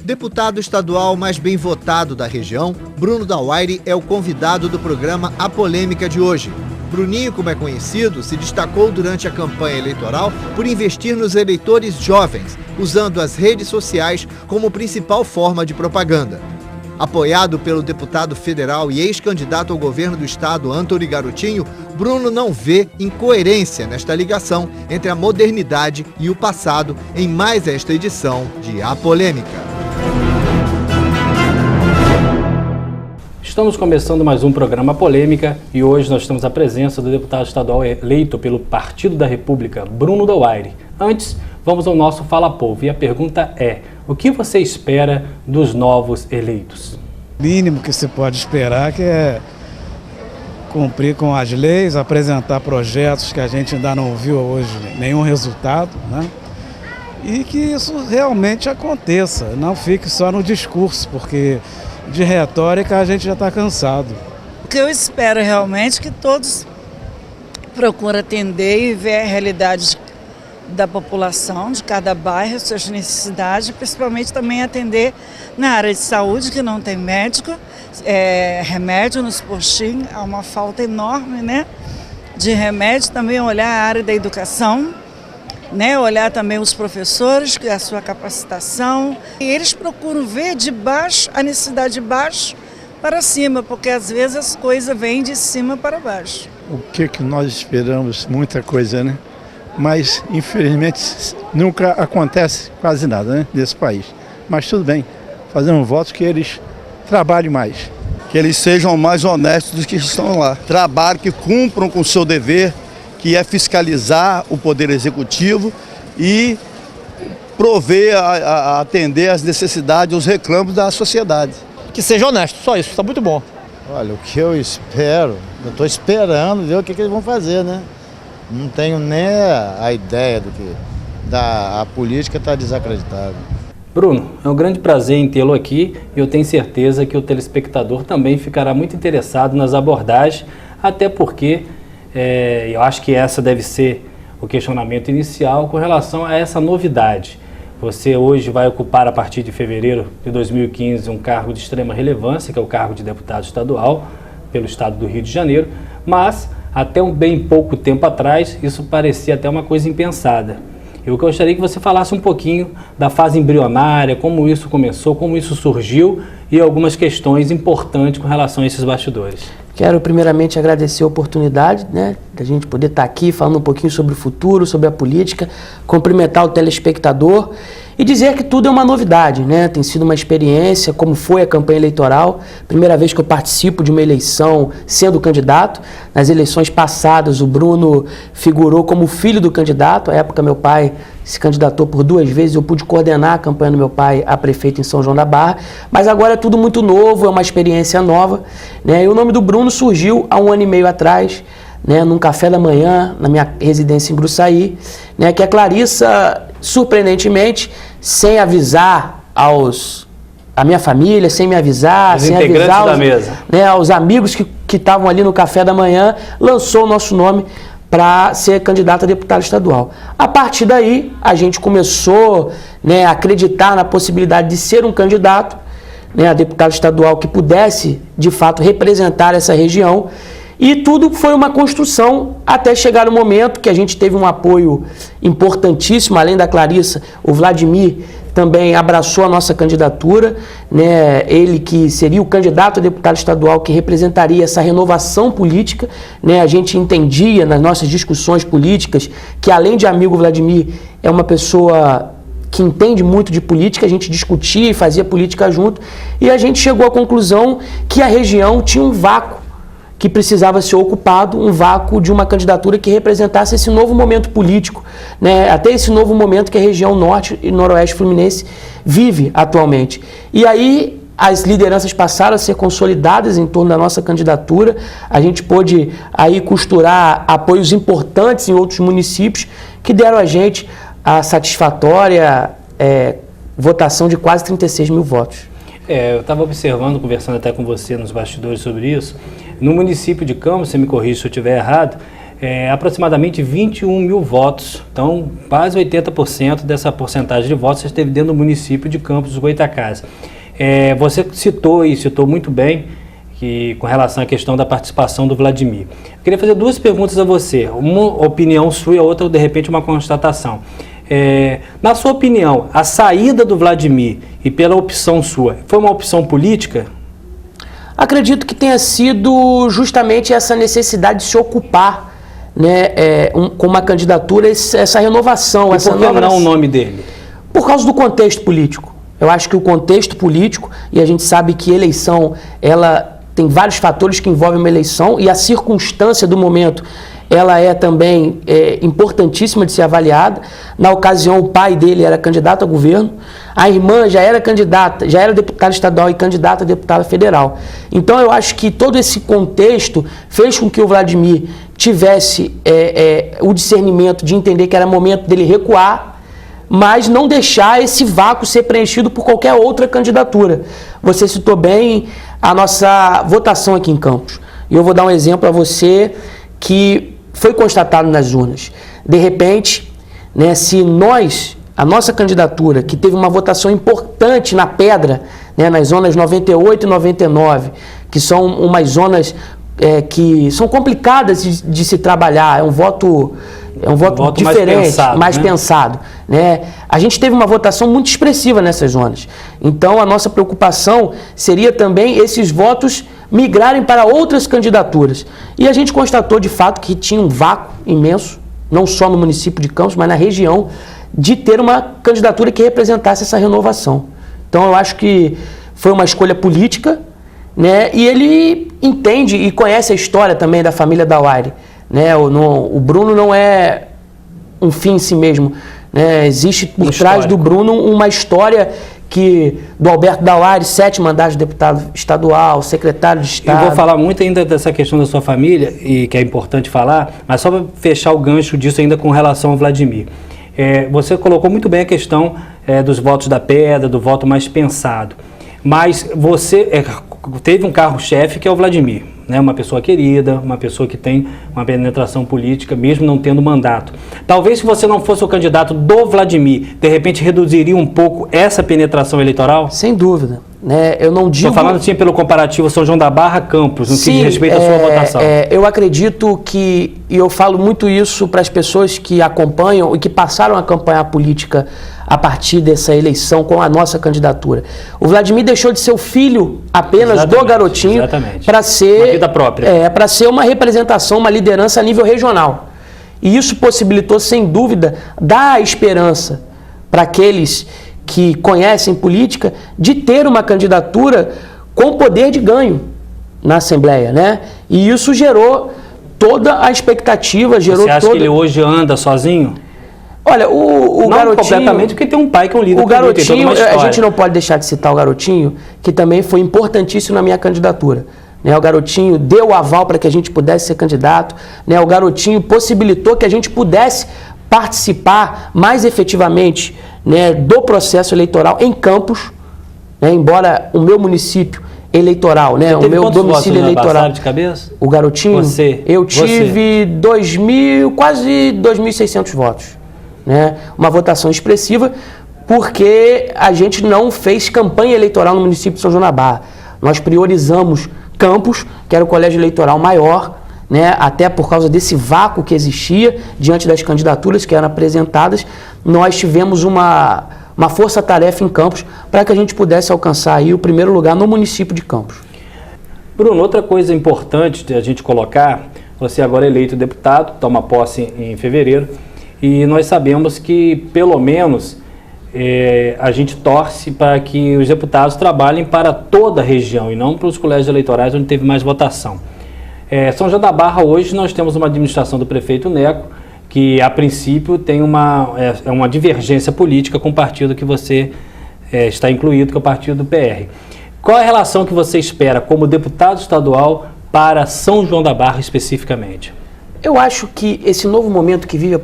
Deputado estadual mais bem votado da região, Bruno Dauaire é o convidado do programa A Polêmica de hoje. Bruninho, como é conhecido, se destacou durante a campanha eleitoral por investir nos eleitores jovens, usando as redes sociais como principal forma de propaganda. Apoiado pelo deputado federal e ex-candidato ao governo do estado, Antony Garotinho, Bruno não vê incoerência nesta ligação entre a modernidade e o passado em mais esta edição de A Polêmica. Estamos começando mais um programa Polêmica e hoje nós temos a presença do deputado estadual eleito pelo Partido da República, Bruno Dauaire. Antes, vamos ao nosso Fala Povo e a pergunta é: o que você espera dos novos eleitos? O mínimo que se pode esperar que é cumprir com as leis, apresentar projetos que a gente ainda não viu hoje nenhum resultado, né? E que isso realmente aconteça, não fique só no discurso, porque de retórica a gente já está cansado. O que eu espero realmente é que todos procurem atender e ver a realidade da população, de cada bairro, suas necessidades, principalmente também atender na área de saúde, que não tem médico, remédio nos postinhos, há uma falta enorme, né, de remédio. Também olhar a área da educação, né, olhar também os professores, a sua capacitação. E eles procuram ver de baixo, a necessidade de baixo para cima, porque às vezes as coisas vêm de cima para baixo. O que nós esperamos? Muita coisa, né? Mas infelizmente nunca acontece quase nada, né, nesse país. Mas tudo bem, fazer um voto que eles trabalhem mais. Que eles sejam mais honestos dos que estão lá. Trabalhem, que cumpram com o seu dever, que é fiscalizar o Poder Executivo e prover, atender às necessidades, os reclamos da sociedade. Que seja honesto, só isso, está muito bom. Olha, o que eu espero, eu estou esperando ver o que eles vão fazer, né? Não tenho nem a ideia do que a política está desacreditada. Bruno, é um grande prazer em tê-lo aqui e eu tenho certeza que o telespectador também ficará muito interessado nas abordagens, até porque eu acho que essa deve ser o questionamento inicial com relação a essa novidade. Você hoje vai ocupar, a partir de fevereiro de 2015, um cargo de extrema relevância, que é o cargo de deputado estadual pelo estado do Rio de Janeiro, mas até um bem pouco tempo atrás isso parecia até uma coisa impensada. Eu gostaria que você falasse um pouquinho da fase embrionária, como isso começou, como isso surgiu e algumas questões importantes com relação a esses bastidores. Quero primeiramente agradecer a oportunidade, né, da gente poder estar aqui falando um pouquinho sobre o futuro, sobre a política, cumprimentar o telespectador e dizer que tudo é uma novidade, né? Tem sido uma experiência, como foi a campanha eleitoral, primeira vez que eu participo de uma eleição sendo candidato. Nas eleições passadas o Bruno figurou como filho do candidato, à época meu pai se candidatou por 2 vezes, eu pude coordenar a campanha do meu pai a prefeito em São João da Barra, mas agora é tudo muito novo, é uma experiência nova, né? E o nome do Bruno surgiu há 1 ano e meio atrás, né, num café da manhã, na minha residência em Gruçaí, né, que a Clarissa, surpreendentemente, sem avisar a minha família, sem me avisar, os sem integrantes avisar da mesa, né, aos amigos que estavam ali no café da manhã, lançou o nosso nome para ser candidato a deputado estadual. A partir daí, a gente começou, né, a acreditar na possibilidade de ser um candidato, né, a deputado estadual que pudesse, de fato, representar essa região. E tudo foi uma construção até chegar o momento que a gente teve um apoio importantíssimo, além da Clarissa, o Vladimir também abraçou a nossa candidatura, né? Ele que seria o candidato a deputado estadual que representaria essa renovação política, né? A gente entendia nas nossas discussões políticas que, além de amigo, Vladimir é uma pessoa que entende muito de política, a gente discutia e fazia política junto, e a gente chegou à conclusão que a região tinha um vácuo que precisava ser ocupado, um vácuo de uma candidatura que representasse esse novo momento político, né? Até esse novo momento que a região norte e noroeste fluminense vive atualmente. E aí as lideranças passaram a ser consolidadas em torno da nossa candidatura, a gente pôde aí costurar apoios importantes em outros municípios que deram a gente a satisfatória votação de quase 36 mil votos. Eu estava observando, conversando até com você nos bastidores sobre isso. No município de Campos, você me corrige se eu estiver errado, aproximadamente 21 mil votos, então quase 80% dessa porcentagem de votos esteve dentro do município de Campos dos Goytacazes. Você citou muito bem que, com relação à questão da participação do Vladimir. Eu queria fazer duas perguntas a você, uma opinião sua e a outra, de repente, uma constatação. Na sua opinião, a saída do Vladimir, e pela opção sua, foi uma opção política? Acredito que tenha sido justamente essa necessidade de se ocupar, né, com uma candidatura, essa renovação. E por que não o nome dele? Por causa do contexto político. Eu acho que o contexto político, e a gente sabe que eleição, ela tem vários fatores que envolvem uma eleição, e a circunstância do momento, ela é também importantíssima de ser avaliada. Na ocasião, o pai dele era candidato a governo, a irmã já era candidata, já era deputada estadual e candidata a deputada federal. Então, eu acho que todo esse contexto fez com que o Vladimir tivesse o discernimento de entender que era momento dele recuar, mas não deixar esse vácuo ser preenchido por qualquer outra candidatura. Você citou bem a nossa votação aqui em Campos. E eu vou dar um exemplo a você que foi constatado nas urnas. De repente, né, se a nossa candidatura, que teve uma votação importante na Pedra, né, nas zonas 98 e 99, que são umas zonas que são complicadas de se trabalhar, é um voto diferente, mais pensado, né? A gente teve uma votação muito expressiva nessas zonas. Então, a nossa preocupação seria também esses votos migrarem para outras candidaturas. E a gente constatou, de fato, que tinha um vácuo imenso, não só no município de Campos, mas na região, de ter uma candidatura que representasse essa renovação. Então, eu acho que foi uma escolha política, né? E ele entende e conhece a história também da família Dauaire, né? O Bruno não é um fim em si mesmo, né? Existe por trás do Bruno uma história do Alberto Dauaire, 7 mandatos de deputado estadual, secretário de Estado. Eu vou falar muito ainda dessa questão da sua família, e que é importante falar, mas só para fechar o gancho disso ainda com relação ao Vladimir. Você colocou muito bem a questão dos votos da Pedra, do voto mais pensado. Mas você teve um carro-chefe que é o Vladimir, né? Uma pessoa querida, uma pessoa que tem uma penetração política, mesmo não tendo mandato. Talvez se você não fosse o candidato do Vladimir, de repente reduziria um pouco essa penetração eleitoral? Sem dúvida. Né? Eu não digo... Estou falando assim pelo comparativo São João da Barra, Campos, no que diz respeito à sua votação. Eu acredito que, e eu falo muito isso para as pessoas que acompanham e que passaram a acompanhar a política a partir dessa eleição com a nossa candidatura. O Vladimir deixou de ser o filho apenas do garotinho para ser uma vida própria. Para ser uma representação, uma liderança a nível regional. E isso possibilitou, sem dúvida, dar esperança para aqueles que conhecem política de ter uma candidatura com poder de ganho na Assembleia, né? E isso gerou toda a expectativa, Você acha que ele hoje anda sozinho? Olha, o não garotinho... completamente, porque tem um pai que é um líder. O garotinho, a gente não pode deixar de citar o garotinho, que também foi importantíssimo na minha candidatura. Né? O garotinho deu o aval para que a gente pudesse ser candidato, né? O garotinho possibilitou que a gente pudesse participar mais efetivamente, né, do processo eleitoral em Campos, né? Embora o meu município eleitoral, né, o meu domicílio eleitoral. De cabeça? O garotinho, eu tive quase 2.600 votos, né? Uma votação expressiva, porque a gente não fez campanha eleitoral no município de São João da Barra. Nós priorizamos Campos, que era o colégio eleitoral maior, né, até por causa desse vácuo que existia diante das candidaturas que eram apresentadas. Nós tivemos uma força-tarefa em Campos para que a gente pudesse alcançar aí o primeiro lugar no município de Campos. Bruno, outra coisa importante de a gente colocar, você agora é eleito deputado, toma posse em fevereiro, e nós sabemos que, pelo menos, a gente torce para que os deputados trabalhem para toda a região e não para os colégios eleitorais onde teve mais votação. São João da Barra, hoje, nós temos uma administração do prefeito Neco, que, a princípio, tem uma divergência política com o partido que você está incluído, que é o partido do PR. Qual a relação que você espera como deputado estadual para São João da Barra especificamente? Eu acho que esse novo momento que vive a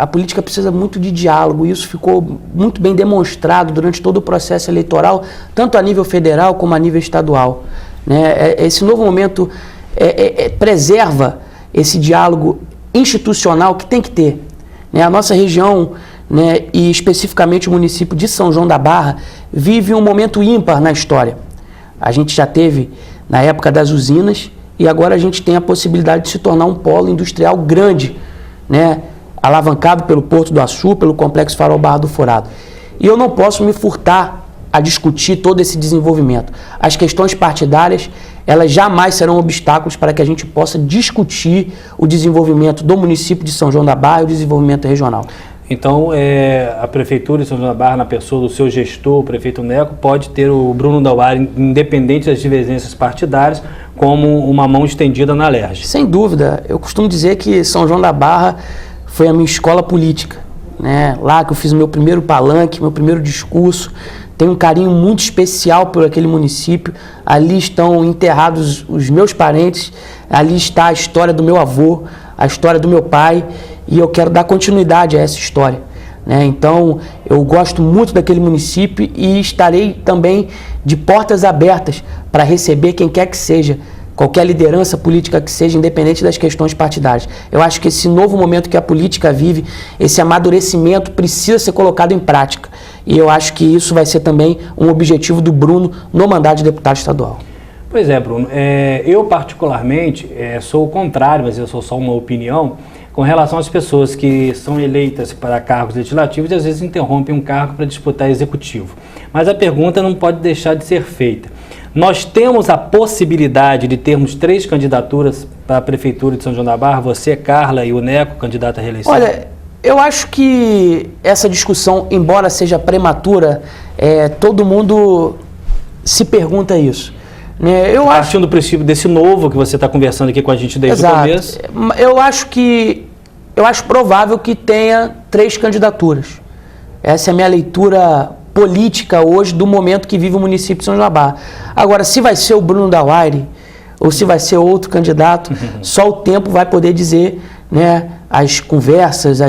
política precisa muito de diálogo, e isso ficou muito bem demonstrado durante todo o processo eleitoral, tanto a nível federal como a nível estadual. Né? Esse novo momento preserva esse diálogo institucional que tem que ter. Né? A nossa região, né, e especificamente o município de São João da Barra, vive um momento ímpar na história. A gente já teve na época das usinas e agora a gente tem a possibilidade de se tornar um polo industrial grande, né, alavancado pelo Porto do Açu, pelo Complexo Farol Barra do Furado. E eu não posso me furtar a discutir todo esse desenvolvimento. As questões partidárias, elas jamais serão obstáculos para que a gente possa discutir o desenvolvimento do município de São João da Barra e o desenvolvimento regional. Então, a Prefeitura de São João da Barra, na pessoa do seu gestor, o prefeito Neco, pode ter o Bruno Dauari, independente das divergências partidárias, como uma mão estendida na LERJ. Sem dúvida. Eu costumo dizer que São João da Barra foi a minha escola política, né? Lá que eu fiz o meu primeiro palanque, meu primeiro discurso. Tenho um carinho muito especial por aquele município. Ali estão enterrados os meus parentes, ali está a história do meu avô, a história do meu pai, e eu quero dar continuidade a essa história, né? Então, eu gosto muito daquele município e estarei também de portas abertas para receber quem quer que seja, qualquer liderança política que seja, independente das questões partidárias. Eu acho que esse novo momento que a política vive, esse amadurecimento precisa ser colocado em prática. E eu acho que isso vai ser também um objetivo do Bruno no mandato de deputado estadual. Pois é, Bruno. Eu particularmente sou o contrário, mas eu sou só uma opinião, com relação às pessoas que são eleitas para cargos legislativos e às vezes interrompem um cargo para disputar executivo. Mas a pergunta não pode deixar de ser feita. Nós temos a possibilidade de termos 3 candidaturas para a Prefeitura de São João da Barra, você, Carla e o Neco, candidato à reeleição? Olha, eu acho que essa discussão, embora seja prematura, todo mundo se pergunta isso. Né? Partindo do princípio desse novo que você está conversando aqui com a gente desde o começo. Eu acho provável que tenha 3 candidaturas. Essa é a minha leitura política hoje do momento que vive o município de São João da Barra. Agora, se vai ser o Bruno Dauari ou se vai ser outro candidato, só o tempo vai poder dizer, né? As conversas,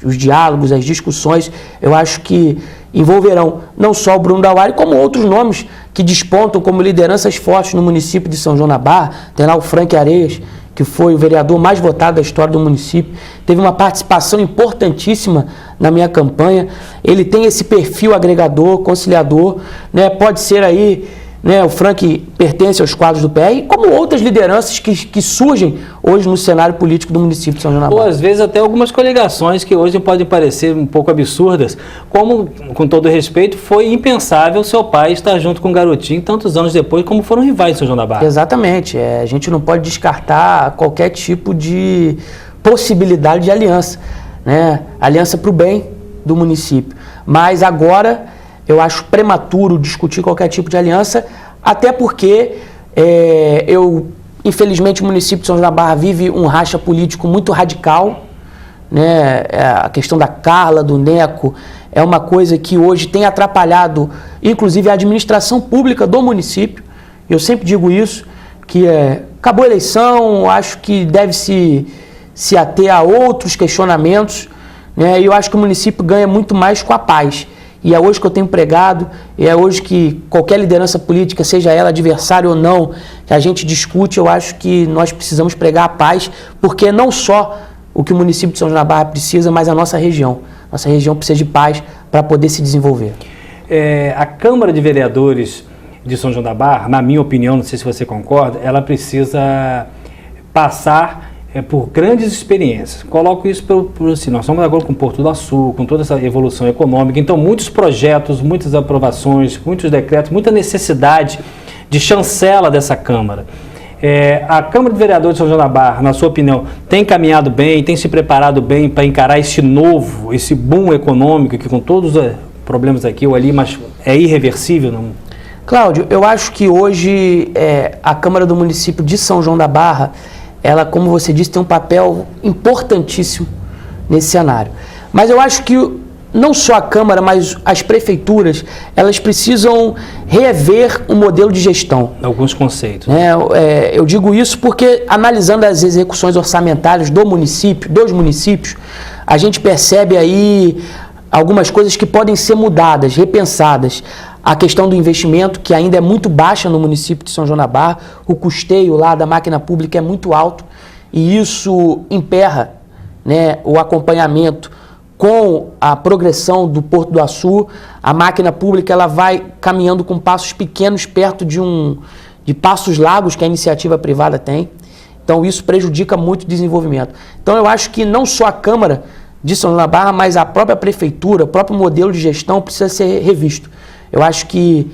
os diálogos, as discussões, eu acho que envolverão não só o Bruno Dauari, como outros nomes que despontam como lideranças fortes no município de São João da Barra. Tem lá o Frank Areias, que foi o vereador mais votado da história do município, teve uma participação importantíssima na minha campanha. Ele tem esse perfil agregador, conciliador, né? Pode ser aí, né, o Frank pertence aos quadros do PR, como outras lideranças que surgem hoje no cenário político do município de São João da Barra. Ou às vezes até algumas coligações que hoje podem parecer um pouco absurdas, como, com todo respeito, foi impensável seu pai estar junto com o garotinho tantos anos depois, como foram rivais em São João da Barra. Exatamente. A gente não pode descartar qualquer tipo de possibilidade de aliança, né? Aliança para o bem do município. Mas agora eu acho prematuro discutir qualquer tipo de aliança, até porque infelizmente o município de São João da Barra vive um racha político muito radical, né? A questão da Carla, do Neco, é uma coisa que hoje tem atrapalhado, inclusive, a administração pública do município. Eu sempre digo isso, que acabou a eleição, acho que deve se ater a outros questionamentos, né? E eu acho que o município ganha muito mais com a paz. E é hoje que eu tenho pregado, e é hoje que qualquer liderança política, seja ela adversária ou não, que a gente discute, eu acho que nós precisamos pregar a paz, porque não só o que o município de São João da Barra precisa, mas a nossa região. Nossa região precisa de paz para poder se desenvolver. A Câmara de Vereadores de São João da Barra, na minha opinião, não sei se você concorda, ela precisa passar por grandes experiências. Coloco isso assim, nós estamos agora com o Porto do Açu, com toda essa evolução econômica, então muitos projetos, muitas aprovações, muitos decretos, muita necessidade de chancela dessa Câmara. A Câmara de Vereadores de São João da Barra, na sua opinião, tem caminhado bem, tem se preparado bem para encarar esse novo, esse boom econômico, que com todos os problemas aqui ou ali, mas é irreversível, não? Cláudio, eu acho que hoje a Câmara do município de São João da Barra, ela, como você disse, tem um papel importantíssimo nesse cenário. Mas eu acho que não só a Câmara, mas as prefeituras, elas precisam rever o modelo de gestão. Alguns conceitos. Eu digo isso porque, analisando as execuções orçamentárias dos municípios, a gente percebe aí algumas coisas que podem ser mudadas, repensadas. A questão do investimento, que ainda é muito baixa no município de São João da Barra, o custeio lá da máquina pública é muito alto. e isso emperra, né, o acompanhamento com a progressão do Porto do Açu. A máquina pública ela vai caminhando com passos pequenos perto de passos largos que a iniciativa privada tem. Então isso prejudica muito o desenvolvimento. Então eu acho que não só a Câmara de São João da Barra, mas a própria Prefeitura, o próprio modelo de gestão precisa ser revisto. Eu acho que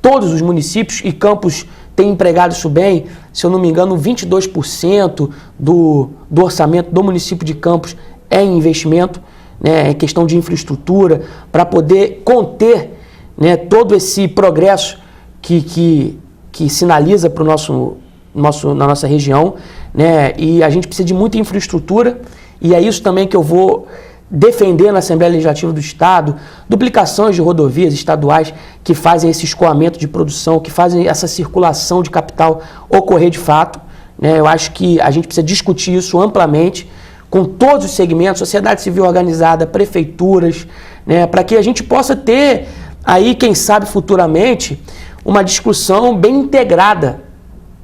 todos os municípios e Campos têm empregado isso bem. Se eu não me engano, 22% do orçamento do município de Campos é em investimento, né, é questão de infraestrutura, para poder conter, né, todo esse progresso que sinaliza para na nossa região, né, e a gente precisa de muita infraestrutura, e é isso também que eu vou defender na Assembleia Legislativa do Estado, duplicações de rodovias estaduais que fazem esse escoamento de produção, que fazem essa circulação de capital ocorrer de fato, né. Eu acho que a gente precisa discutir isso amplamente, com todos os segmentos, sociedade civil organizada, prefeituras, né, para que a gente possa ter aí, quem sabe futuramente, uma discussão bem integrada,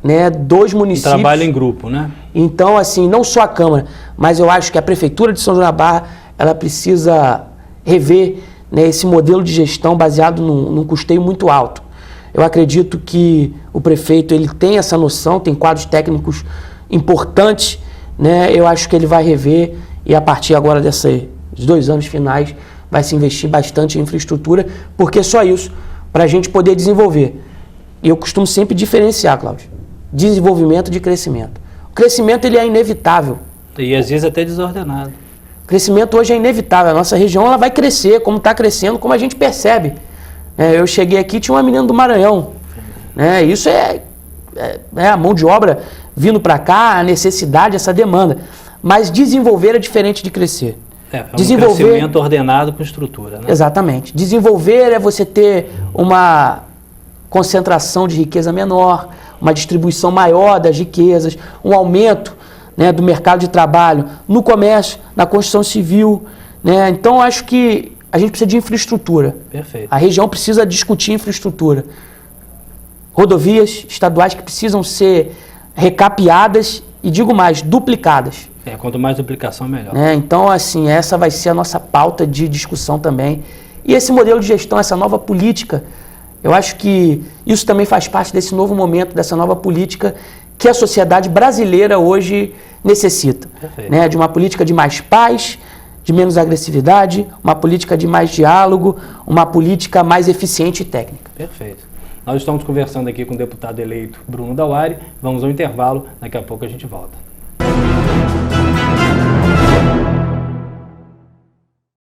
né, dos municípios. Trabalho em grupo, né? Então, assim, não só a Câmara, mas eu acho que a Prefeitura de São João da Barra, ela precisa rever, né, esse modelo de gestão baseado num custeio muito alto. Eu acredito que o prefeito ele tem essa noção, tem quadros técnicos importantes, né? Eu acho que ele vai rever e a partir agora desses 2 anos finais vai se investir bastante em infraestrutura, porque só isso, para a gente poder desenvolver. E eu costumo sempre diferenciar, Cláudio, desenvolvimento de crescimento. O crescimento ele é inevitável. E às vezes até desordenado. O crescimento hoje é inevitável. A nossa região ela vai crescer, como está crescendo, como a gente percebe. Eu cheguei aqui, tinha uma menina do Maranhão. Isso é a mão de obra vindo para cá, a necessidade, essa demanda. Mas desenvolver é diferente de crescer. Um crescimento ordenado com estrutura, né? Exatamente. Desenvolver é você ter uma concentração de riqueza menor, uma distribuição maior das riquezas, um aumento, né, do mercado de trabalho no comércio, na construção civil, né? Então, acho que a gente precisa de infraestrutura. Perfeito. A região precisa discutir infraestrutura. Rodovias estaduais que precisam ser recapeadas e, digo mais, duplicadas. Quanto mais duplicação, melhor. Então, assim, essa vai ser a nossa pauta de discussão também. E esse modelo de gestão, essa nova política, eu acho que isso também faz parte desse novo momento, dessa nova política que a sociedade brasileira hoje necessita. Né? De uma política de mais paz, de menos agressividade, uma política de mais diálogo, uma política mais eficiente e técnica. Perfeito. Nós estamos conversando aqui com o deputado eleito Bruno Dauari. Vamos ao intervalo, daqui a pouco a gente volta.